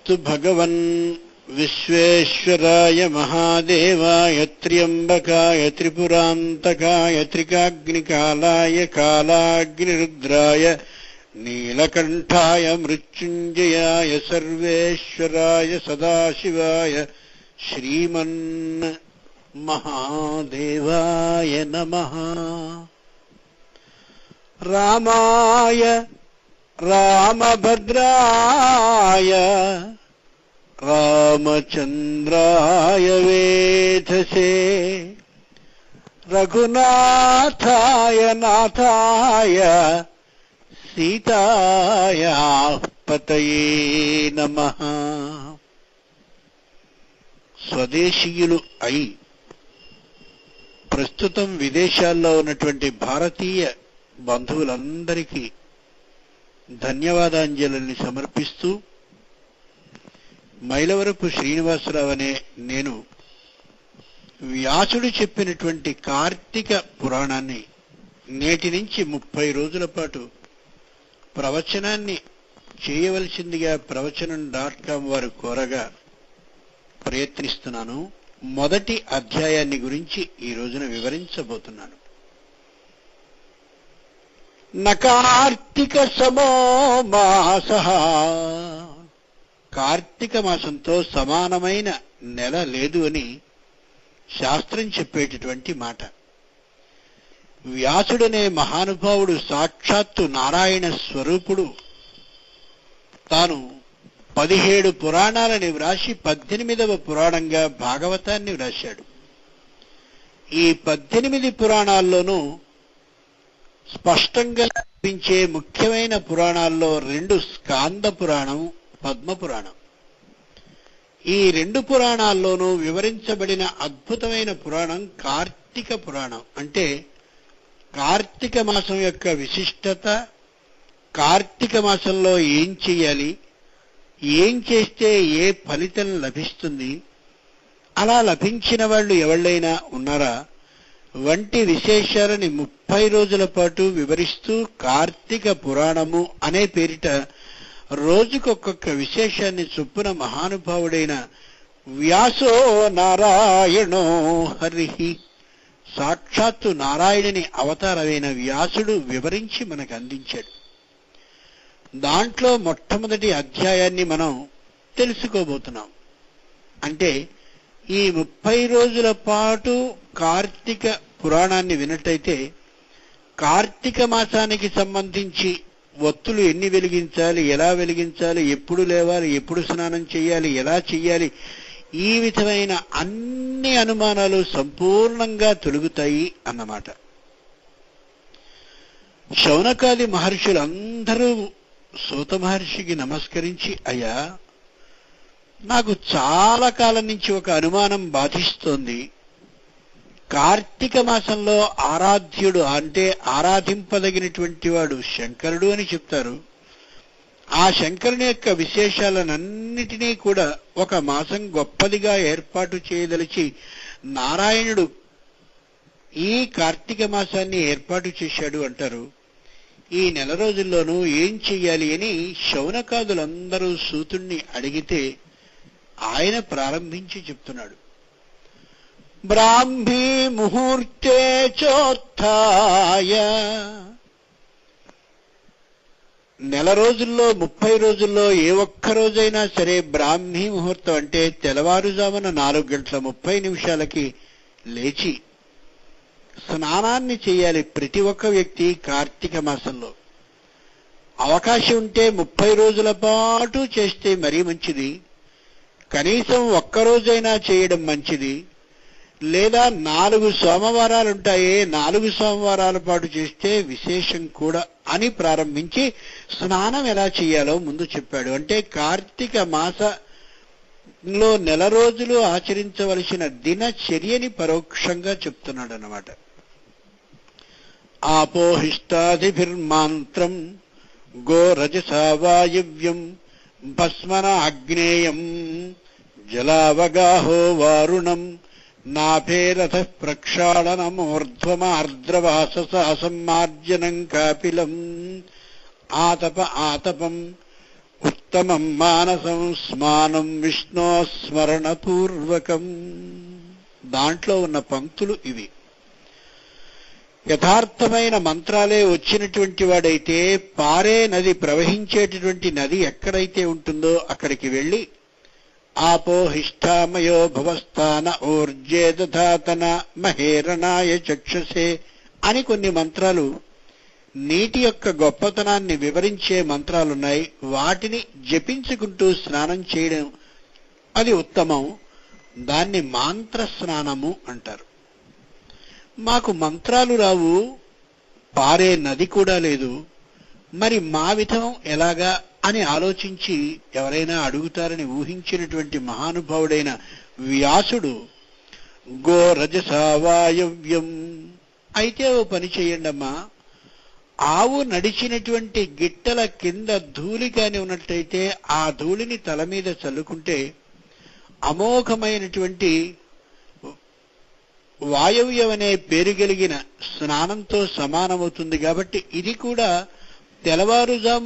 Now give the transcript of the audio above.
నమోऽस्तु భగవన్ విశ్వేశ్వరాయ మహాదేవాయ త్ర్యంబకాయ త్రిపురాంతకాయ త్రికాగ్నికాలాయ కాలాగ్నిరుద్రాయ నీలకంఠాయ మృత్యుంజయాయ సర్వేశ్వరాయ సదాశివాయ శ్రీమన్ మహాదేవాయ నమః. రామాయ రామభద్రాయ రామచంద్రాయ వేధసే రఘునాథాయ నాథాయ సీతాయ పతయే నమః. స్వదేశీయులు అయి ప్రస్తుతం విదేశాల్లో ఉన్నటువంటి భారతీయ బంధువులందరికీ ధన్యవాదాంజలిని సమర్పిస్తూ మైలవరపు శ్రీనివాసరావు అనే నేను వ్యాసుడు చెప్పినటువంటి కార్తీక పురాణాన్ని నేటి నుంచి 30 రోజుల పాటు ప్రవచనాన్ని చేయవలసిందిగా ప్రవచనం.com వారు కోరగా ప్రయత్నిస్తున్నాను. మొదటి అధ్యాయాన్ని గురించి ఈ రోజున వివరించబోతున్నాను. కార్తీక సమో మాసః, కార్తీక మాసంతో సమానమైన నెల లేదు అని శాస్త్రం చెప్పేటటువంటి మాట. వ్యాసుడనే మహానుభావుడు సాక్షాత్తు నారాయణ స్వరూపుడు తాను 17 పురాణాలని వ్రాసి 18వ పురాణంగా భాగవతాన్ని వ్రాశాడు. ఈ 18 పురాణాల్లోనూ స్పష్టంగా కనిపించే ముఖ్యమైన పురాణాల్లో 2 స్కాంద పురాణం, పద్మ పురాణం. ఈ 2 పురాణాల్లోనూ వివరించబడిన అద్భుతమైన పురాణం కార్తీక పురాణం. అంటే కార్తీక మాసం యొక్క విశిష్టత, కార్తీక మాసంలో ఏం చెయ్యాలి, ఏం చేస్తే ఏ ఫలితం లభిస్తుంది, అలా లభించిన వాళ్ళు ఎవళ్ళైనా ఉన్నారా వంటి విశేషాలని 30 రోజుల పాటు వివరిస్తూ కార్తీక పురాణము అనే పేరిట రోజుకొక్కొక్క విశేషాన్ని చొప్పున మహానుభావుడైన వ్యాసో నారాయణో హరిః, సాక్షాత్తు నారాయణుని అవతారమైన వ్యాసుడు వివరించి మనకు అందించాడు. దాంట్లో మొట్టమొదటి అధ్యాయాన్ని మనం తెలుసుకోబోతున్నాం. అంటే ఈ 30 రోజుల పాటు కార్తీక పురాణాన్ని విన్నట్టయితే కార్తీక మాసానికి సంబంధించి ఒత్తులు ఎన్ని వెలిగించాలి, ఎలా వెలిగించాలి, ఎప్పుడు లేవాలి, ఎప్పుడు స్నానం చేయాలి, ఎలా చెయ్యాలి, ఈ విధమైన అన్ని అనుమానాలు సంపూర్ణంగా తొలగుతాయి అన్నమాట. శౌనకాది మహర్షులందరూ సూత మహర్షికి నమస్కరించి, అయ్యా నాకు చాలా కాలం నుంచి ఒక అనుమానం బాధిస్తోంది. కార్తీక మాసంలో ఆరాధ్యుడు అంటే ఆరాధింపదగినటువంటి వాడు శంకరుడు అని చెప్తారు. ఆ శంకరుని యొక్క విశేషాలన్నిటినీ కూడా ఒక మాసం గొప్పదిగా ఏర్పాటు చేయదలిచి నారాయణుడు ఈ కార్తీక మాసాన్ని ఏర్పాటు చేశాడు అంటారు. ఈ నెల రోజుల్లోనూ ఏం చెయ్యాలి అని శౌనకాదులందరూ సూతుణ్ణి అడిగితే ఆయన ప్రారంభించి చెప్తున్నాడు. బ్రాహ్మీ ముహూర్తే చోత్థాయ, నెల రోజుల్లో 30 రోజుల్లో ఏ ఒక్క రోజైనా సరే బ్రాహ్మీ ముహూర్తం అంటే తెల్లవారుజామున 4:30 లేచి స్నానాన్ని చేయాలి ప్రతి ఒక్క వ్యక్తి. కార్తీక మాసంలో అవకాశం ఉంటే 30 రోజుల పాటు చేస్తే మరీ మంచిది. కనీసం ఒక్కరోజైనా చేయడం మంచిది. లేదా 4 సోమవారాలుంటాయే, 4 సోమవారాల పాటు చేస్తే విశేషం కూడా అని ప్రారంభించి స్నానం ఎలా చేయాలో ముందు చెప్పాడు. అంటే కార్తీక మాసంలో నెల రోజులు ఆచరించవలసిన దినచర్యని పరోక్షంగా చెప్తున్నాడు అన్నమాట. ఆపోహిష్టాదిభిర్మాంత్రం గోరజసా వాయువ్యం భస్మన అగ్నేయం జలావగాహో వారుణం నాభేరథ ప్రక్షాళనమూర్ధ్వమార్ద్రవాససా సమ్మార్జనం కాపిలం ఆతప ఆతపం ఉత్తమం మానసం స్మానం విష్ణో స్మరణ పూర్వకం. దాంట్లో ఉన్న పంక్తులు ఇవి. యథార్థమైన మంత్రాలే వచ్చినటువంటి వాడైతే పారే నది, ప్రవహించేటటువంటి నది ఎక్కడైతే ఉంటుందో అక్కడికి వెళ్ళి ఆపోహిష్టామయో భవస్థాన ఊర్జే దధాతన మహేరణాయ చక్షసే అని కొన్ని మంత్రాలు, నీటి యొక్క గొప్పతనాన్ని వివరించే మంత్రాలున్నాయి. వాటిని జపించుకుంటూ స్నానం చేయడం అది ఉత్తమం. దాన్ని మాంత్ర స్నానము అంటారు. మాకు మంత్రాలు రావు, పారే నది కూడా లేదు, మరి మా విధం ఎలాగా అని ఆలోచించి ఎవరైనా అడుగుతారని ఊహించినటువంటి మహానుభావుడైన వ్యాసుడు గోరజసా వాయవ్యం, అయితే ఓ పని చేయండమ్మా, ఆవు నడిచినటువంటి గిట్టల కింద ధూళి కాని ఉన్నట్లయితే ఆ ధూళిని తల మీద చల్లుకుంటే అమోఘమైనటువంటి వాయవ్యం అనే పేరు కలిగిన స్నానంతో సమానమవుతుంది. కాబట్టి ఇది కూడా తెల్లవారుజాము